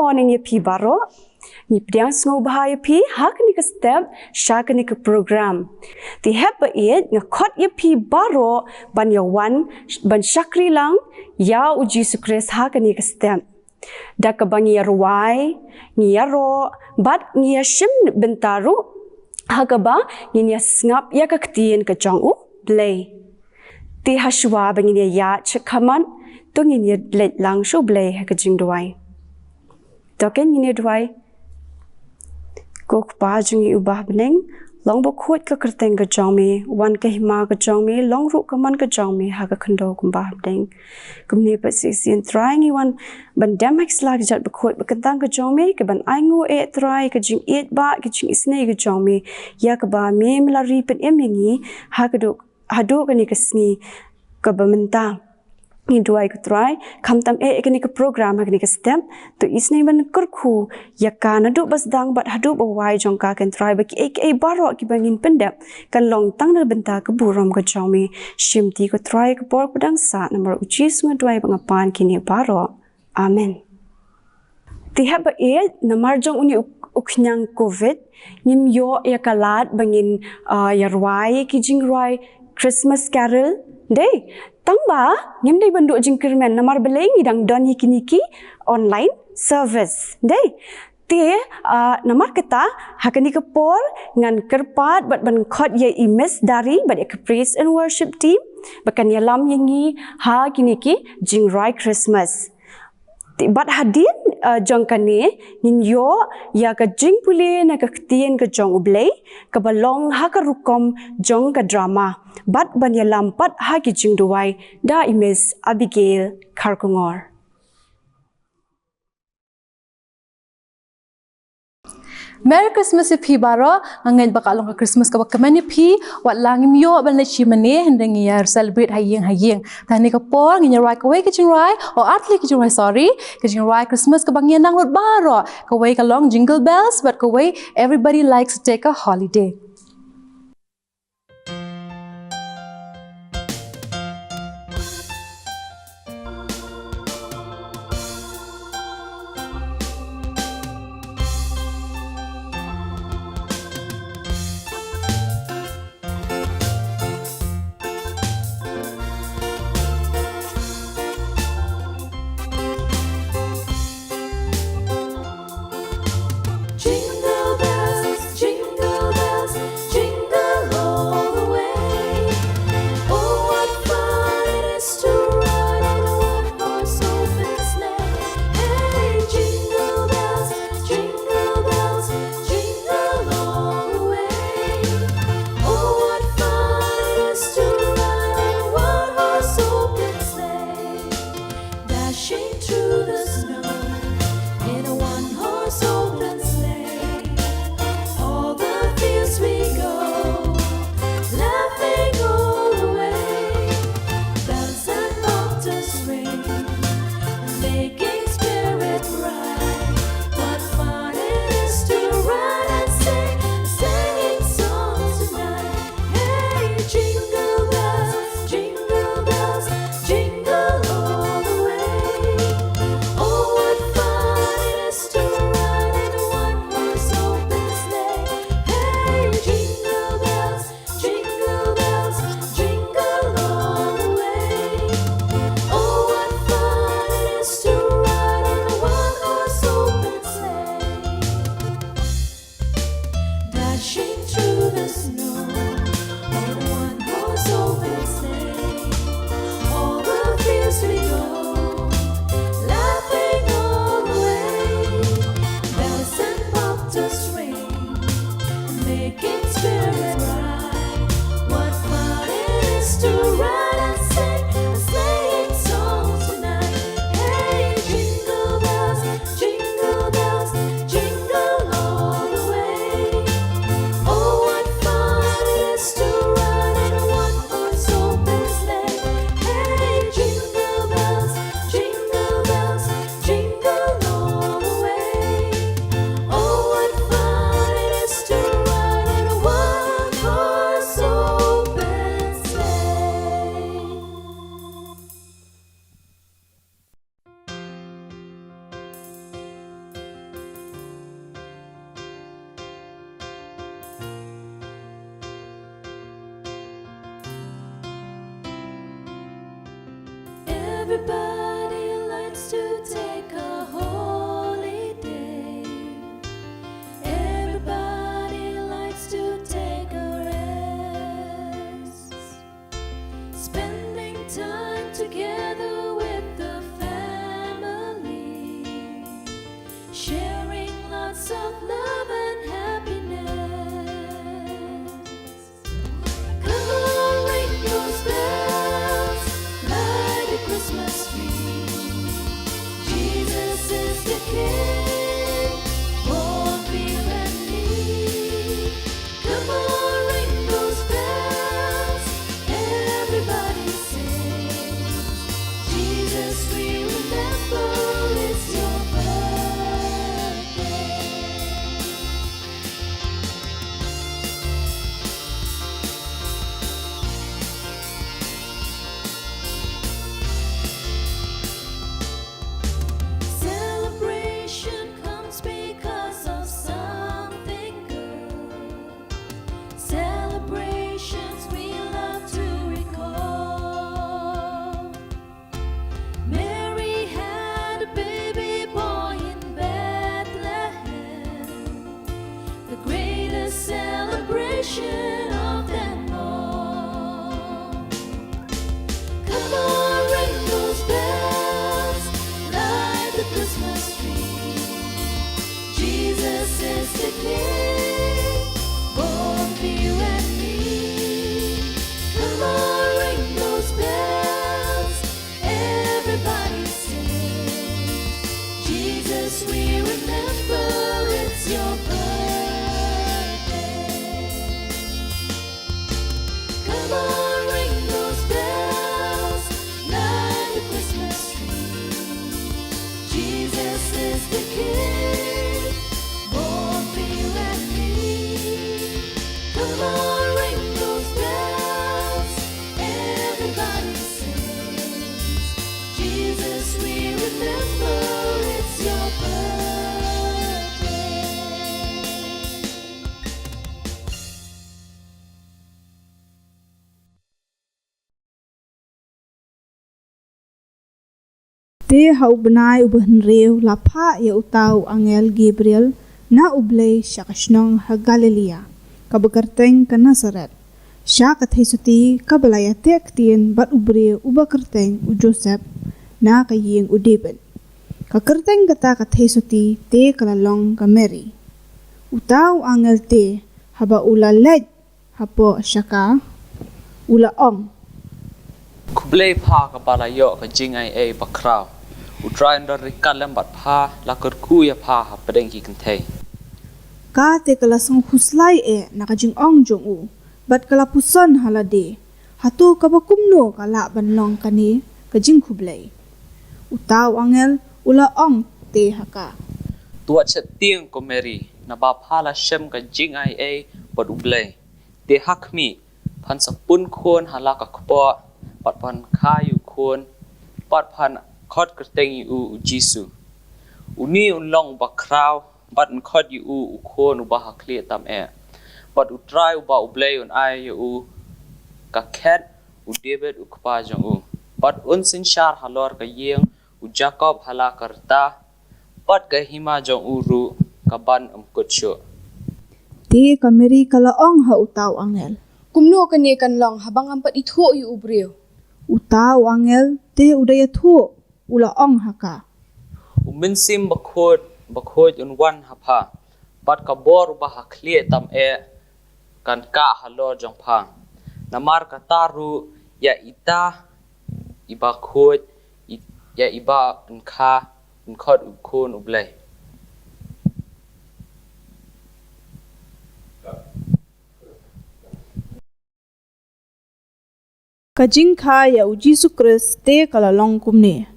morning ya pi baro. Ni pediang Sngewbha ya pi hak ni ke step syak ni ke program. Ti heb it ngakot ya pi baro ban ya wan ban syakri lang ya uji sukres hak ni ke step. Da ke bang jingrwai, Iaroh, bat shim byntaru hak ba ni ngap ya ke Ktien ke jong U Blei. Ti haswa bang ni ya chekaman tu ni let lang U Blei ke jingrwai. Token ni dwai Kok pa jungi ubah bening long bokut ke kerteng ke jong mi Wan Khynnah ke jong mi long ru ke man ke jong mi ha ke khndo kumbah bening kumni pa sin try ngi wan ban damak slag jat bokut bekentang ke jong mi ke ban aingu try ke jing ba ke jing isne ke jong mi ya ke ba me melari pen ngi ha ke duk hadu ke ni ke sngi ke bynta ni duai ke try kamtam ke ni ke program ke ni ke step tu isne ban kurku ya kana du bas dang bat hadu bawai jong ka kan try ba ki baro ki bangin pendap kan long tang na bynta ke burom ke jongmi shimti ke try ke por pedang sa nomor uji duai bangapan kini baro amen tihab namar jong uni ukhnang covid nim yo ya kalat bangin yarwai ki jingrwai Christmas carol day tamba ngim dei banduk jingkirmen namar beleng idang don niki online service dei ti namar kata hakani ke por ngan kerpat bat ban khot ye imes dari bat ke praise and worship team bakan ya lam yengi ha kiniki jingrwai Christmas ti bat hadin jong kane nin yo ya ka jingpule na ka Ktien ke jong U Blei ka balong ha ka rukom jong ka drama bat ban ya lampat ha ki jingduai da imes Abigail Karkungor. Merry Christmas pi baro angen bakalong ka Christmas ka bakamani pi wat langim yo ban la chimane hendeng ya celebrate hayeng tani ka por ngi rai ka we ka jingai o atli ka jingai sorry ka jingai Christmas ka bangyan nang lot baro ka we ka long jingle bells but ka we everybody likes to take a holiday. Everybody likes to take a holiday. Everybody likes to take a rest. Spending time together with the family. Sharing lots of love and happiness. Come on, ring those bells, light a Christmas tree. Jesus is the King, born for you and me. Come on, ring those bells, everybody sing. Jesus, we remember it's your birthday. Celebration comes because of something good. Celebrations we love to recall. Mary had a baby boy in Bethlehem, the greatest celebration of them all. Come on, ring those bells, light the Christmas tree. Jesus is the King, born for you and me. Come on, ring those bells, everybody sing. Jesus, we remember it's your birthday. Come on, ring those bells, light the Christmas tree. Jesus is the King, born for you and me. Come on, ring those bells, everybody sings. Jesus, we remember it's your birthday. Te hau benai ubahan reu lapa ya utau angel Gabriel na U Blei syakashnong ha Galilea kabakarteng ka Nazaret. Syakat hesuti kabalaya te Ktien bat ubre ubakarteng u Joseph na kaying u David. Kakarteng kata kat hesuti te kalalong ka Mary. Utau angel te haba ula lej hapo syaka ula ong. U Blei pha ka balayo ka Jingai bakraw. Utrai ndarikan lembat pha lakar kuya pha ha pedeng ki kentei. Ka te kalasong huslai nakajing ong jong u. Bat kalapuson halade. Hatu kabakumno kala banlong kani kajing U Blei. Utau angel ula ong te haka. Tuat set tiang ko Mary na ba pha la shem ka Jingai bat U Blei. Te hakmi pan sa pun khon halaka khpo pat pan khayu khon pat pan khot kerteng u Jisu. Uni unlong bakraw bat khot u khon u ba hakli tam But u try ba U Blei un ai u ka ket u David u khpa jong u. But un sin shar halor ka yeng u Jacob hala karta. But ka hima jong u ru ka ban kutcho. Te ka Mary kala ong ha utau angel. Kumno kani kan long habang ampat itho yu ubreo. Utau angel te udaya thu ula ong haka. Uminsim bakhod un wan hapa. But ka bor ba hakli tam kan ka halor jong pha. Namar ka taru ya ita iba khod ya iba unkha unkot ukon U Blei. Ka jingkai ya u Jisu Kris te kalalong kumne.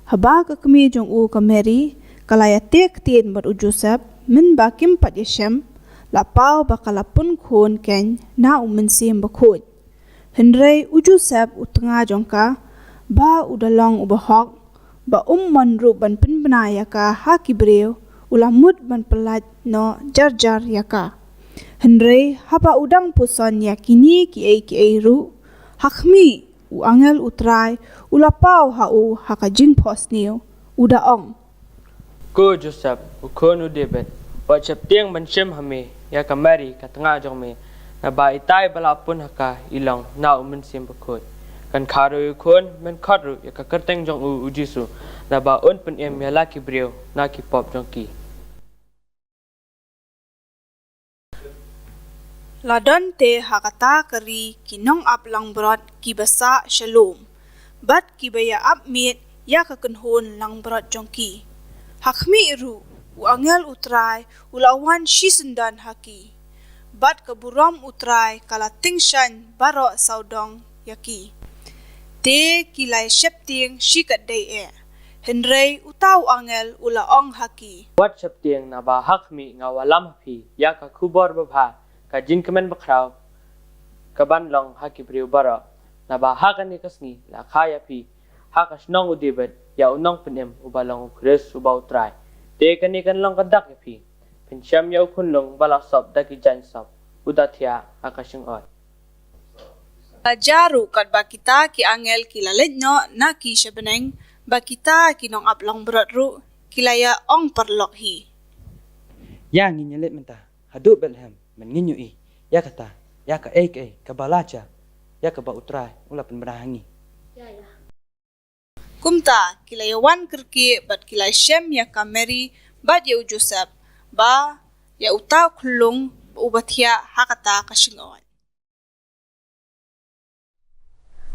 Haba ka kami jong u ka Mary kalaya te Ktien bat u Joseph min ba kim pat yashem la pau ba kalapun khon ken na u mensim ba khod. Henrei u Joseph u tanga jong ka ba u dalong u bahok ba man ru ban pin banaya ka ha kibreu ulamut ban pelat no jar yaka. Henrei haba udang puson yakini ki ei ru hakmi u angel utrai ulapau hau haka jingpos niu uda ong. Ko Joseph ukonu David wat chap tiang ban shem hame ya ka Mary ka tanga jong me na ba itai bala pun haka ilang na umen sim bakot kan kharo ukon men khadru ya ka kerteng jong u Jisu na ba on pen em ya la ki breu na ki pop jong ki. Ladon te hakata kari kinong ap lang brot ki basa shalom. Bat ki baya ap mit ya ka kunhon lang brot jongki. Hakmi iru u angel utrai ulawan shisundan haki. Bat ka buram utrai kala tingshan baro saudong yaki. Te kilai shepting shikat day e. Henrei utau angel ula ong haki. Wat chap tiang na ba hakmi nga walam phi ya ka khubor ba bha ka jinkamen bakraw ka banlong haki breu bara na ba hakani kasngi la khaya phi hakas nong udibet ya unong penem ubalong kres ubau trai te kani kan long kadak phi pincham ya kunlong bala sob daki jan sob udathia akashing ot Ajaru kat bakita ki angel ki lalit no na ki shabeneng bakita ki nong aplong berat ru kilaya ong perlok hi. Ya nginyelit menta hadu Bethlehem men nginyu I ya kata ya ka ka balaja ya ka ba utrai ula pen berahangi. Kumta kilaya wan kerki bat kilay shem ya ka Mary bat ya Joseph ba ya utau kulung ubathia hakata kashingon.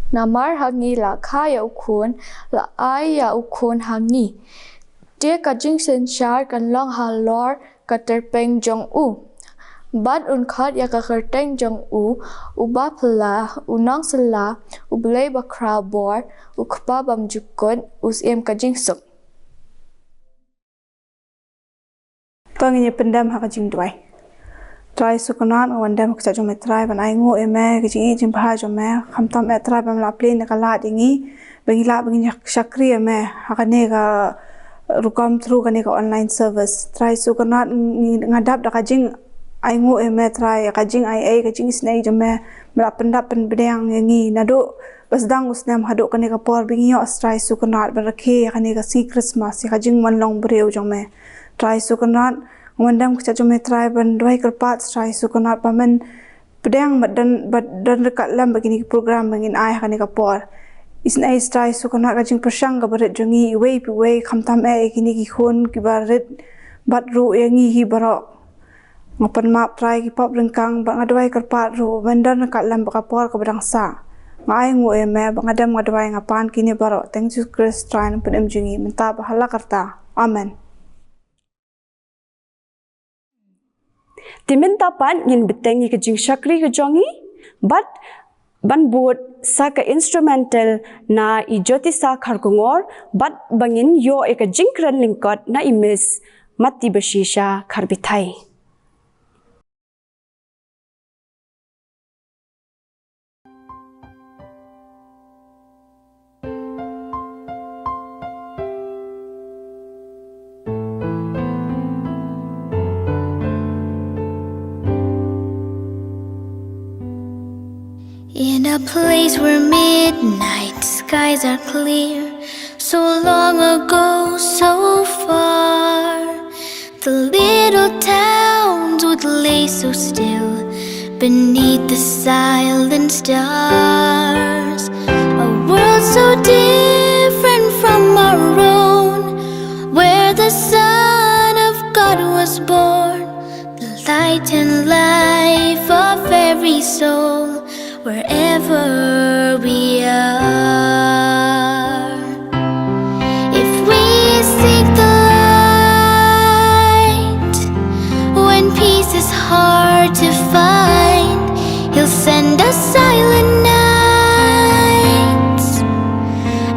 Namar hangi la kaya ukun la aya ukun hangi. Dia ka jingsen shar kan long halor ka terpeng jong u. Bad unkhat ya ka kerteng jong u uba pela unang sela U Blei bakra bor ukpa bam jukon usiem ka jingsuk. Tangnya pendam haka jingdwai. Trai sukunan wandam ksa jome trai ban ai ngo eme ke jingi jimpha jome khamtam e trai bam la plane kala dingi bangila bangi shakri eme haka ne ga rukam through kane ka online service trai sukunan ngadap da ka jing ai ngo eme trai ka jing ai ka jing snai jome mera pendap pen bedang ngi nado basdang usnam hado kane ka por bingi yo trai sukunan ban rakhe kane ka si Christmas ka jing man long breu jome trai sukunan wandam kcha jome trai ban doi kerpat trai sukunat pamen pedang badan dekat lam begini program bangin ai kane ka por isnai trai sukunat ka jing persang ka baret jongi we khamtam e kini ki khon ki baret bat ru yangi hi barok ngapan map trai ki pop rengkang bang adwai kerpat ru bandan dekat lam ka por ka badang sa ngai ngo eme bang adam ngadwai ngapan kini barok thank you Christ trai pen jingi menta bahala karta amen. Timin tapan ngin betengi ke jing shakri ke jongi but ban buat sa ka instrumental na I joti sa kharkungor but bangin yo ek jingkran lingkot na imis mati bashisha kharbithai. In a place where midnight skies are clear, so long ago, so far, the little towns would lay so still beneath the silent stars. A world so different from our own, where the Son of God was born, the light and life of every soul. Wherever we are, if we seek the light, when peace is hard to find, He'll send us silent nights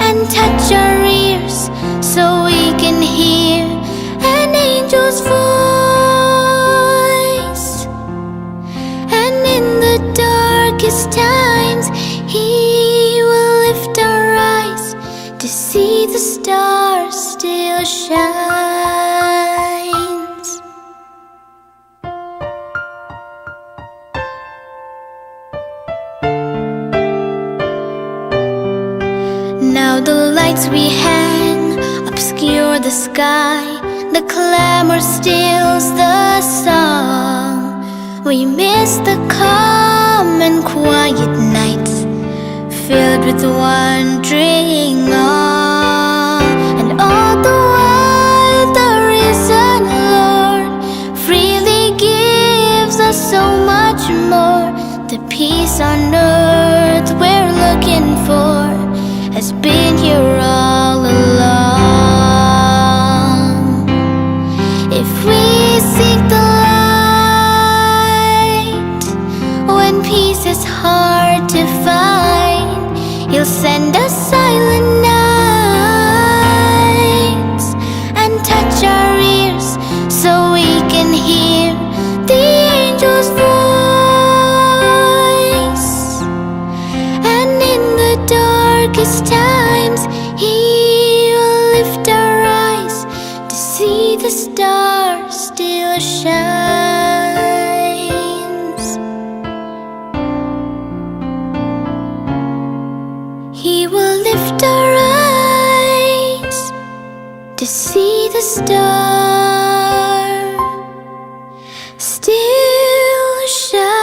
and touch our ears so we can hear an angel's voice, and in the darkest times He will lift our eyes to see the stars still shines. Now the lights we hang obscure the sky. The clamor steals the song. We miss the calm and quiet nights, filled with wandering awe. And all the while the risen Lord freely gives us so much more. The peace on earth we're looking for has been here all along. If we seek the light when peace is hard to find, He'll send us silent nights and touch our ears so we can hear the angel's voice. And in the darkest times, He will lift our eyes to see the star still shines. He will lift our eyes to see the star still shines.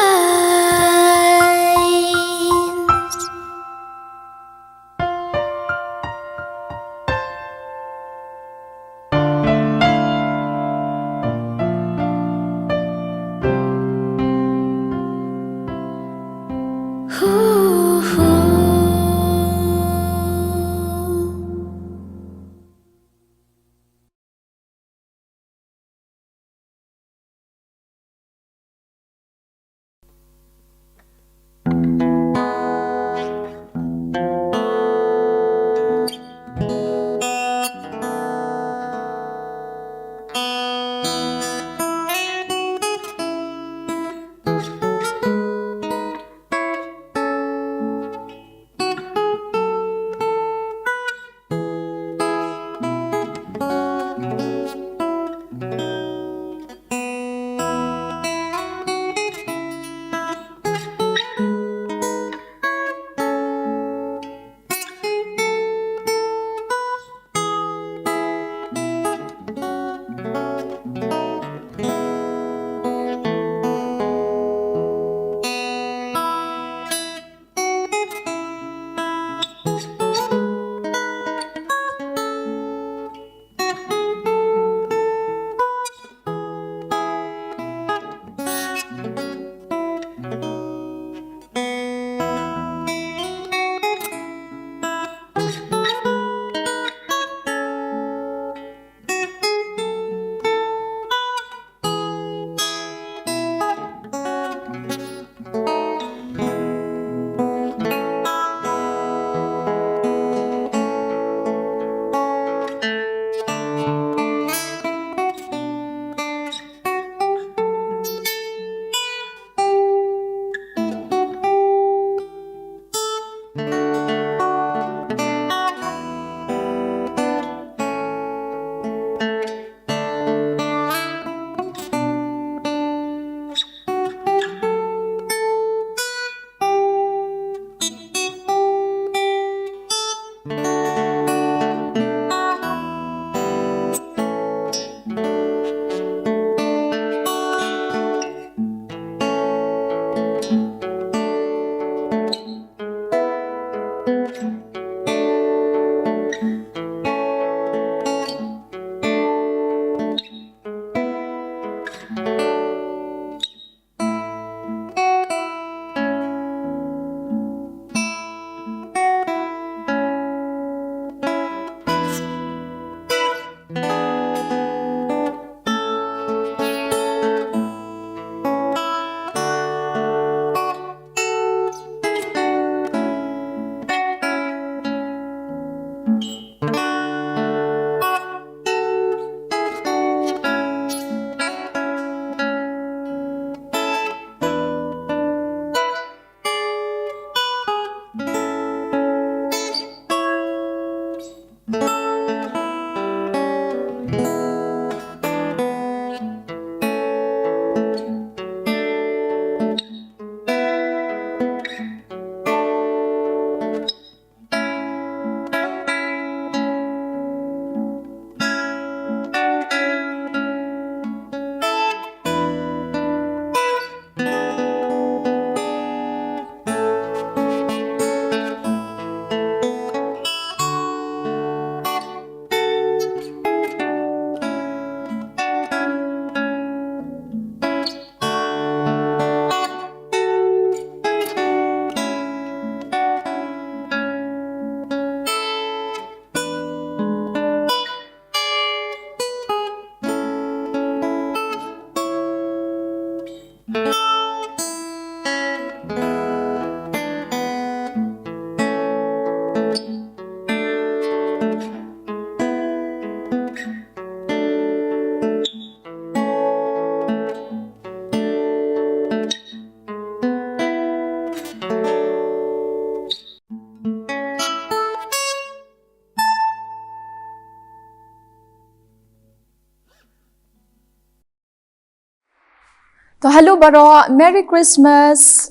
To hello baro, Merry Christmas.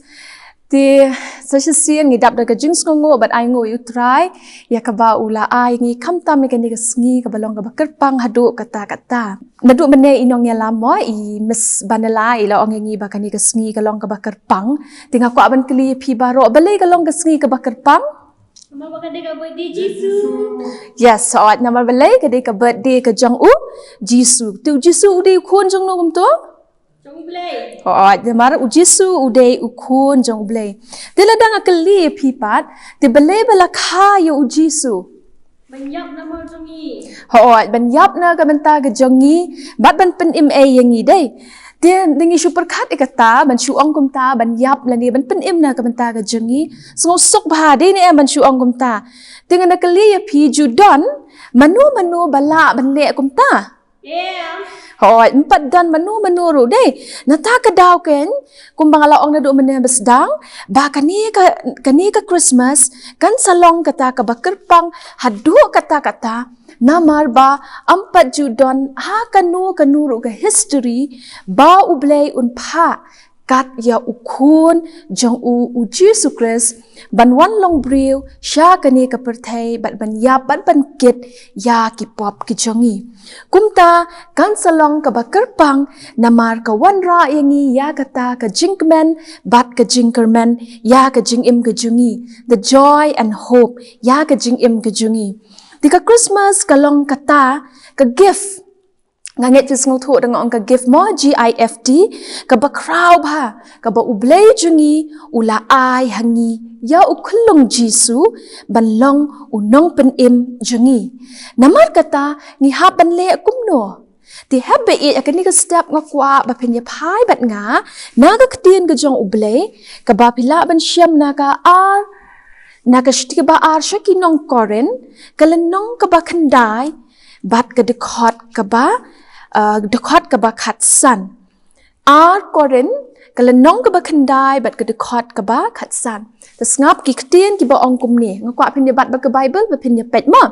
Ti sasisian ngidap daga jing sngongo but ai ngo you try ya kaba ula ai ngi kamta me kani sngi kabalong ka kerpang hadu kata nadu mene inong ya lamo I miss banala ila ong ngi ba kani sngi kalong ka kerpang tinga ko aban kli phi baro balai kalong ka sngi ka kerpang nama ka de ka birthday Jisu yes so at nama balai ka de ka birthday ka jong Jisu tu Jisu di khun jong no kum to U Blei. Oh, demar ujisu udei ukun jong U Blei. Dila dang akali pipat, di balai bala kaya ujisu. Banyap na mo jongi. Oh, banyap na kabanta ka jongi, bat ban pen im yangi dei. Dia dengi super kat ikata ban suong kumta banyap lani ban pen im na kabanta ka jongi. Sok bah dei ni ban suong kumta. Dengan akali ya pi judon, manu bala ban le kumta. Yeah. Hoy, 4 dan manu ru deh. Nata ka daw ken kung bangalaong na do men besdang ba kani ka Christmas kan salong kata ka bakerpang hadu kata namar ba 4 judon ha kanu ru ka history ba U Blei un pha kat ya ukun jong Jesu Christ ban wan long brew sha kani ka perthai ban yap ban kit ya ki pop ki jongi kumta kan salong ka bakerpang namar ka wan ra yangi ya kata ka jingmen bat ka jingkermen ya ka jingim ka jungi the joy and hope ya ka jingim ka jungi di ka Christmas kalong kata ka gift nganget jis nguthu dengan ka gift mo gift ka ba crowd ba ka ba U Blei jungi ula ai hangi ya uklung Jisu banlong unong pen im jungi namar kata ngi haban le kumno ti habe I akani ka step ngakwa ba penya phai bat nga naga Ktien ka jong U Blei ka ba pila ban syam naga ar naga shti ba ar shaki nong koren kalenong ka ba khandai bat ka dekhot ka ba dekot ka ba khat san ar koren kalenong ka ba khandai bat ka dekot ka ba khat san ta ngap ki Ktien ki ba ong kum ni ngakwa phin bat ba ka Bible ba phin pet mo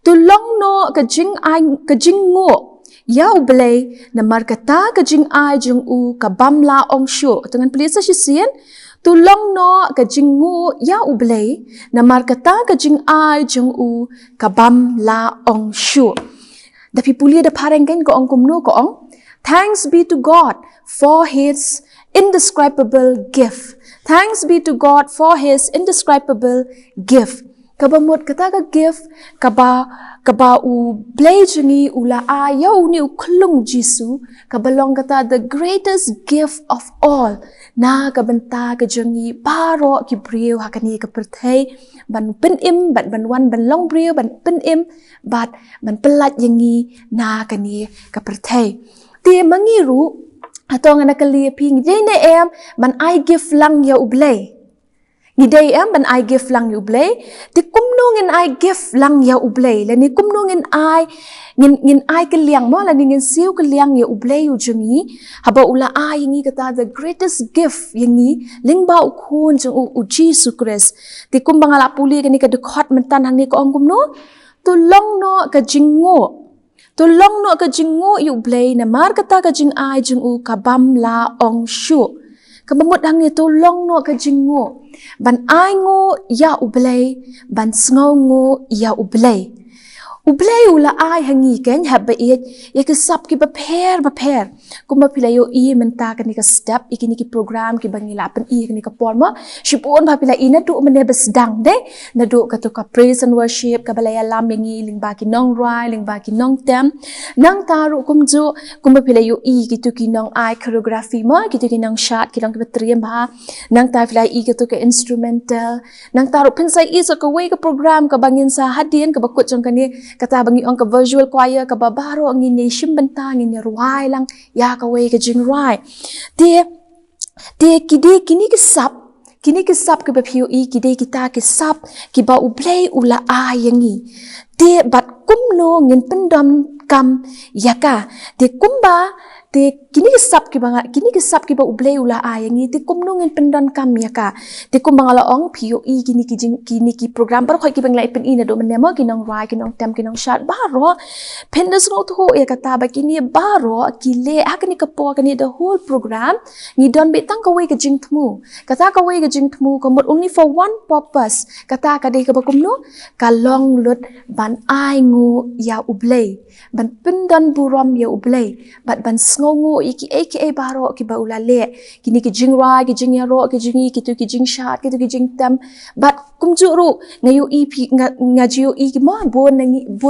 tu long no ka jing ai ka jing ngo ya U Blei na markata ka jing ai jung u ka bamla ong shu tangan plisa sien tu long no ka jing ngu ya U Blei na markata ka jing ai jung u ka bamla ong shu Dapi pulia da parengken ko ong kumno ko ong. Thanks be to God for His indescribable gift. Thanks be to God for His indescribable gift. Kaba mot kata ka gift kaba U Blei jungi ula ayaw ni uklung Jisu kabalong kata the greatest gift of all na kabanta ka jungi baro ki briu hakani ka perthai ban pen im ban wan ban long briu ban pen im bat ban pelat yangi na kani ka perthai ti mangiru atong na kali ping jene em ban I give lang ya U Blei Ngidei em ban I give lang U Blei ti kumnungin I give lang ya U Blei lani kumnungin I ngin I ke liang mo lani ngin siu ke liang ya U Blei u jungi haba ula I ngi kata the greatest gift yangi lingba u khun jung u Jesu Christ ti kumbangala puli kani ka dekhot mentan hang ni ko ong kumno tu long no ka jingo tu long no ka jingo U Blei na mar kata ka jing I jung u ka bam la ong shu kabamut hang ni tu long no ka jingo ban ai ngo ya U Blei ban sngo ya U Blei U Blei ula ai hangi ken habba it ya ke sap ki ba pher kuma pilayo I menta kan ni ka step ikini ki program ki bangila pen I kan ni ka porma shipon ba pila ina tu mene besdang de na do ka to ka praise and worship ka balaya lam yangi ling ba ki nongwai ling ba ki nongtem nang taru kumjuh kuma pilayo I ki tu ki nong ai choreography ma ki tu ki nong shot ki nong ki batriam ba nang ta pila I ki tu ka instrumental nang taru pensai I so ka way ka program ka bangin sa hadien ka bakut jong kan ni kata bangi ong ka visual choir ka babaro ang ini shimbanta ngin ruai lang ya ka way ka jingrwai de kidi kini ki sap ka baphiu I kide kita ki sap ki ba U Blei ula ayangi de bat kumno ngin pendam kam yaka de kumba te kini kisap ki banga kini kisap ki ba ublei ula ayangi te kumnungin pendan kam ya ka te kum bangala ong POE kini ki program par khoi ki banglai pen ina do menemo ki nong rai ki nong tem ki nong shat baro pendas no to ya kata ba kini baro ki le hakni ka po kani the whole program ni don be tang ka we ka jingthmu kata ka we ka jingthmu ko mot only for one purpose kata ka de ka ba kumno ka long lut ban ai ngu ya ublei ban pendan buram ya ublei ban ngongu iki aka baro ki ba ulale kini ki jingrwai ki jingiaroh ki jingi ki tu ki jingshat ki tu ki jingtam but kumjuh ru ngayu ep ngajio ki ma bon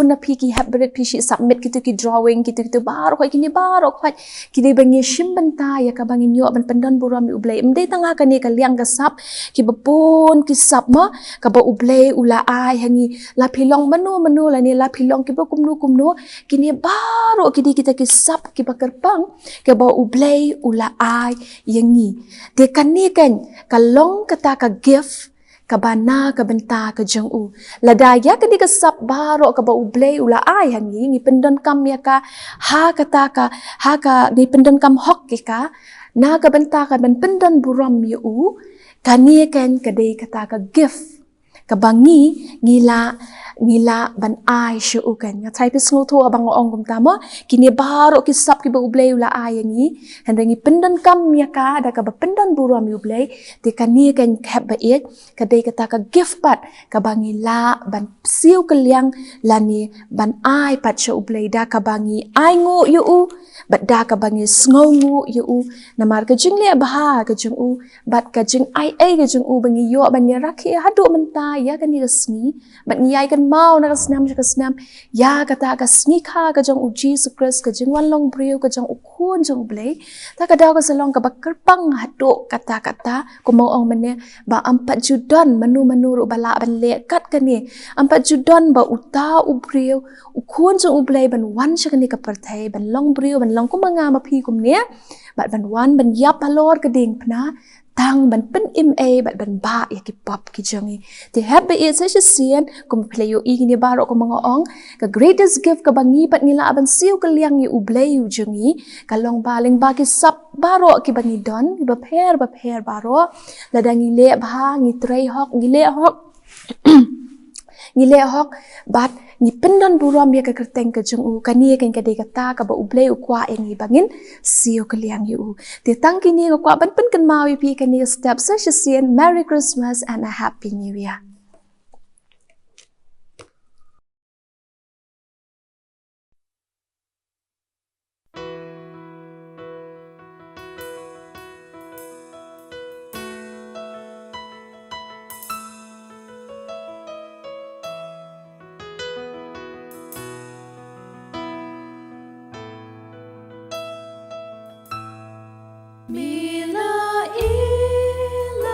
na pi ki habret pi shi submit ki tu ki drawing ki tu baro kini baro khoi kini bangi shimbanta ya ka bangi nyo ban pandan buram ublei mde tanga ka ni ka liang ka sap ki ba bon ki sap ma ka ba ublei ula ai hangi la philong manu la ni la philong ki ba kumnu kini baro kini kita ki sap ki ba kerpang ke ba ublei ula ai yangi de kani kan kalong kata ka gift ka bana ka bynta ka jong la daya ka di ka sap baro ka ba ublei ula ai hangi ngi pendon kam ya ka ha kata ka ha ka ni pendon kam hok ki ka na ka bynta ka ban pendon buram yu kani kan ka de kata ka gift ka bangi ngila ban ai shu kan nga thai pis ngo tho abang ong kum tama kini baro ki sap ki ba ublei ula ai ngi handangi pendan kam ya ka da ka ba pendan buram ublei te kani kan khap ba ek ka dei ka ta ka gift pat ka bangi la ban siu ka liang lani ban ai pat shu ublei da ka bangi ai ngo yu bat da ka bangi sngo ngo yu namar ka jingle bah ka jung bat ka jing ai ka jung bangi yo ban ya rakhi hadu menta ya kan ni sngi bat ni ai kan mau na kasnam ya kata ka snika ka jong Jesus Christ ka jingwan long breu ka jong ukhon jong blei ta ka daw ka salong ka bakerpang hado kata ko mo ong mene ba 4 judon manu ru bala ban le kat ka ni 4 judon ba uta ubreu ukhon jong ublei ban wan sha ka ni ka parthai ban long breu ban long ko manga ma phi kum ne bat ban wan ban yap halor ka ding phna tang ban pen ma ban ba ya ki pop ki jongi te happy is such a scene kum play yo i ni baro ko mga ong ka greatest gift ka bangi pat ngila ban siu ka liang yu ublei yu jongi ka long baling ba ki sap baro ki bangi don ba pher baro ladangi le ba ngi trei hok ngi le hok ngile hok bat ni pendan buram ya ka kerteng ka jung kani kan ka de kata ka ba ublei ukwa engi bangin siu ka liang yu te tang kini ko kwa ban pen kan mawi pi kani step such a scene. Merry Christmas and a Happy New Year. Mila ilagakan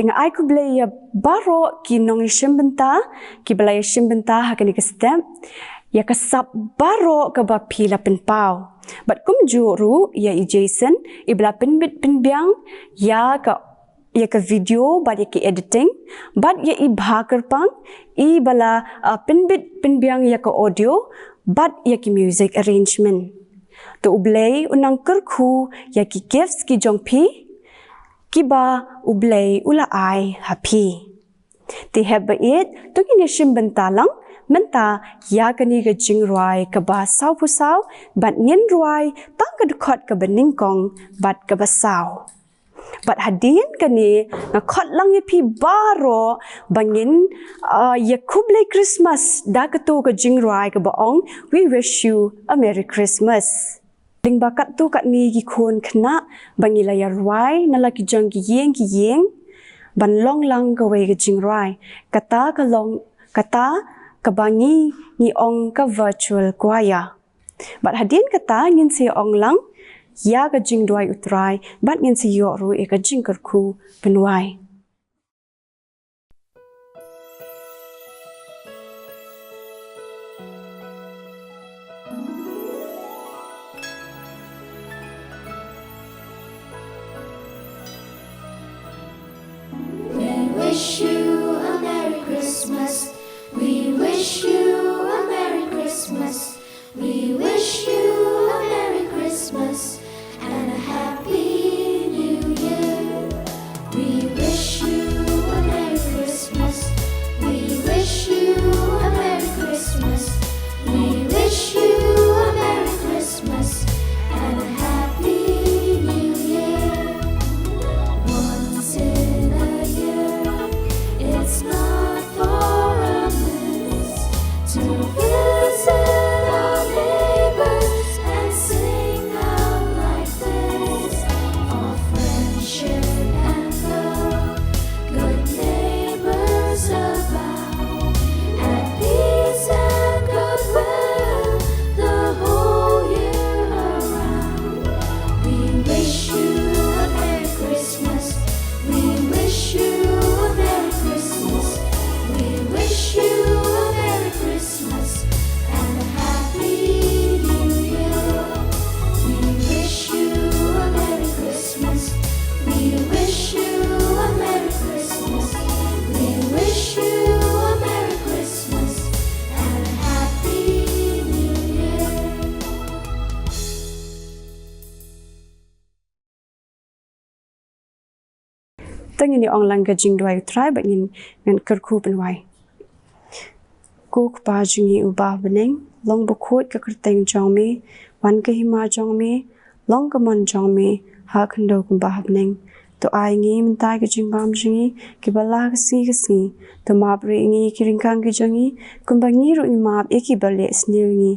Dengan ai ku Blei ya baro ki nong bynta, ki Blei bynta hakani ke stem, ya ke sap baro ke ba pila penpau. Bat kumjuh ru ya i Jason, i bela penbit penbiang, ya ke video, bat ya ke editing, bat ya i bhakar pang, i bala penbit penbiang ya ke audio, bat ya ke music arrangement. Tu U Blei unang kerku ya ki gifts ki jong pi, kiba U Blei ula ai happy. Ti heba it tu ni bynta lang menta ya kani ga jingrwai ka ba sau pu sau bat ngin ruai tang ka dukot ka beningkong bat ka ba sau. Bat hadin kani na khot lang ye pi baro bangin ya ku Blei Christmas da ka tu ka jingrwai ka ba ong, we wish you a Merry Christmas. Ding bakat tu kat ni gi khon khna bangila ya ruai na la ki jong ki yeng ban long lang ka wei ga jingrwai kata ka bangi ni ong ka virtual choir. Bat hadin kata ngin si ong lang ya ga jingduai utrai bat ngin si yo ru e ka jingkerku penwai. Wish you a Merry Christmas. We wish you a Merry Christmas. We wish you a Merry Christmas and a Happy New Year. We wish you a Merry Christmas. We wish you a Merry Christmas. We wish you a Merry Christmas and a Happy New Year. Once in a year, it's not for amiss to visit our neighbors and sing out like this of friendship and love. Good neighbors abound and peace and goodwill the whole year around. We wish you a Merry Christmas. We wish you a Merry Christmas. We wish you a Merry Christmas and a Happy New Year. We wish you a Merry Christmas. We wish you a Merry Christmas. We wish you a Merry Christmas and a Happy New Year. Tang ni ong lang ga jingduai utrai bat ngin kerku penwai. Kuk pa jingi ubah beneng long bukut ka kerteng jong mi Wan Khynnah jong mi long ka mon jong mi ha khando kumbah beneng to ai ngi mentai ka jingbam jingi ki bala ka si to mabri ngi ki ringkang ki jongi kumbangi ru ni map eki bale sniu ngi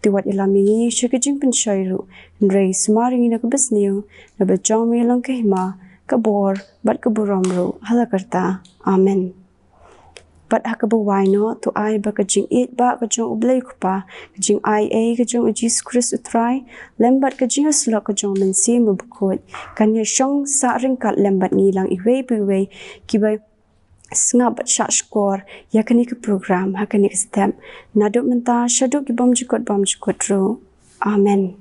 ti wat ilami ngi shika jingpen shairu nrei smari ngi na ka besniu na ba jong mi long Khynnah ka bor bat ka buram ru hala karta amen. Bat hakabu waino to ai ba ka jing it ba ka jong U Blei kupa ka jing ai ka jong Jesus Christ utrai lembat ka jing slok ka jong men si mabukut kan ye shong sa ringkat lembat ngilang iwe biwe kibai Sngewbha sha skor ya kani ka program hakani ka step naduk menta shaduk ki bom jukot ru amen.